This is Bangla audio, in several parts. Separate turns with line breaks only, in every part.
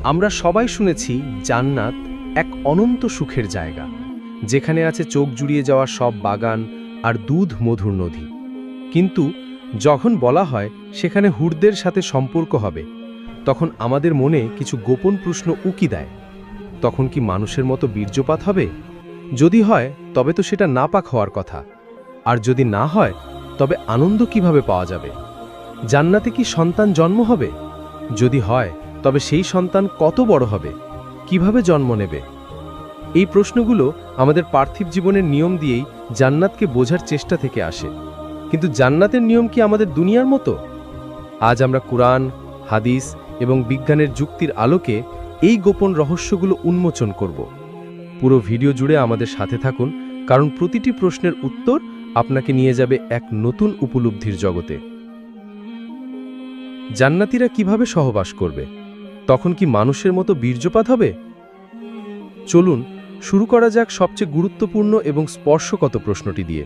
আমরা সবাই শুনেছি জান্নাত এক অনন্ত সুখের জায়গা, যেখানে আছে চোখ জুড়িয়ে যাওয়া সব বাগান আর দুধ মধুর নদী। কিন্তু যখন বলা হয় সেখানে হুরদের সাথে সম্পর্ক হবে, তখন আমাদের মনে কিছু গোপন প্রশ্ন উকি দেয়। তখন কি মানুষের মতো বীর্যপাত হবে? যদি হয় তবে তো সেটা নাপাক হওয়ার কথা। আর যদি না হয় তবে আনন্দ কিভাবে পাওয়া যাবে? জান্নাতে কি সন্তান জন্ম হবে? যদি হয় তবে সেই সন্তান কত বড় হবে? কিভাবে জন্ম নেবে? এই প্রশ্নগুলো আমাদের পার্থিব জীবনের নিয়ম দিয়েই জান্নাতকে বোঝার চেষ্টা থেকে আসে। কিন্তু জান্নাতের নিয়ম কি আমাদের দুনিয়ার মতো? আজ আমরা কুরআন, হাদিস এবং বিজ্ঞানের যুক্তির আলোকে এই গোপন রহস্যগুলো উন্মোচন করব। পুরো ভিডিও জুড়ে আমাদের সাথে থাকুন, কারণ প্রতিটি প্রশ্নের উত্তর আপনাকে নিয়ে যাবে এক নতুন উপলব্ধির জগতে। জান্নাতীরা কিভাবে সহবাস করবে? তখন কি মানুষের মতো বীর্যপাত হবে? চলুন শুরু করা যাক সবচেয়ে গুরুত্বপূর্ণ এবং স্পর্শকত প্রশ্নটি দিয়ে।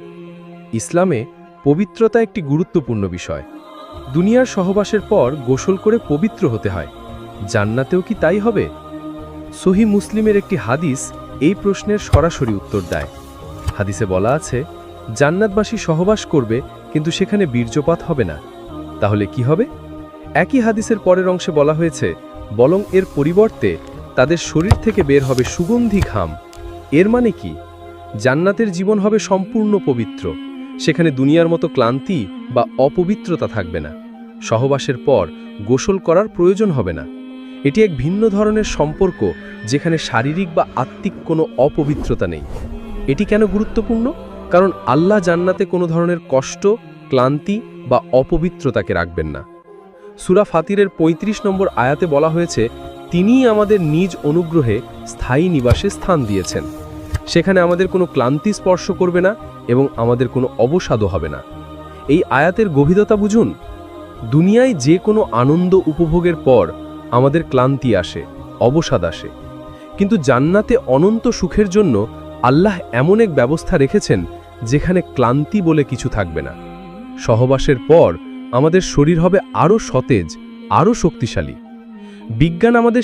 ইসলামে পবিত্রতা একটি গুরুত্বপূর্ণ বিষয়। দুনিয়ার সহবাসের পর গোসল করে পবিত্র হতে হয়। জান্নাতেও কি তাই হবে? সহিহ মুসলিমের একটি হাদিস এই প্রশ্নের সরাসরি উত্তর দেয়। হাদিসে বলা আছে, জান্নাতবাসী সহবাস করবে কিন্তু সেখানে বীর্যপাত হবে না। তাহলে কি হবে? একই হাদিসের পরের অংশে বলা হয়েছে, বরং এর পরিবর্তে তাদের শরীর থেকে বের হবে সুগন্ধি ঘাম। এর মানে কি? জান্নাতের জীবন হবে সম্পূর্ণ পবিত্র। সেখানে দুনিয়ার মতো ক্লান্তি বা অপবিত্রতা থাকবে না। সহবাসের পর গোসল করার প্রয়োজন হবে না। এটি এক ভিন্ন ধরনের সম্পর্ক, যেখানে শারীরিক বা আত্মিক কোনো অপবিত্রতা নেই। এটি কেন গুরুত্বপূর্ণ? কারণ আল্লাহ জান্নাতে কোনো ধরনের কষ্ট, ক্লান্তি বা অপবিত্রতাকে রাখবেন না। সূরা ফাতিরের ৩৫ নম্বর আয়াতে বলা হয়েছে, তিনিই আমাদের নিজ অনুগ্রহে স্থায়ী নিবাসে স্থান দিয়েছেন। সেখানে আমাদের কোনো ক্লান্তি স্পর্শ করবে না এবং আমাদের কোনো অবসাদও হবে না। এই আয়াতের গভীরতা বুঝুন। দুনিয়ায় যে কোনো আনন্দ উপভোগের পর আমাদের ক্লান্তি আসে, অবসাদ আসে, কিন্তু জান্নাতে অনন্ত সুখের জন্য আল্লাহ এমন এক ব্যবস্থা রেখেছেন যেখানে ক্লান্তি বলে কিছু থাকবে না। সহবাসের পর আমাদের শরীর হবে আরও সতেজ, আরও শক্তিশালী। বিজ্ঞান আমাদের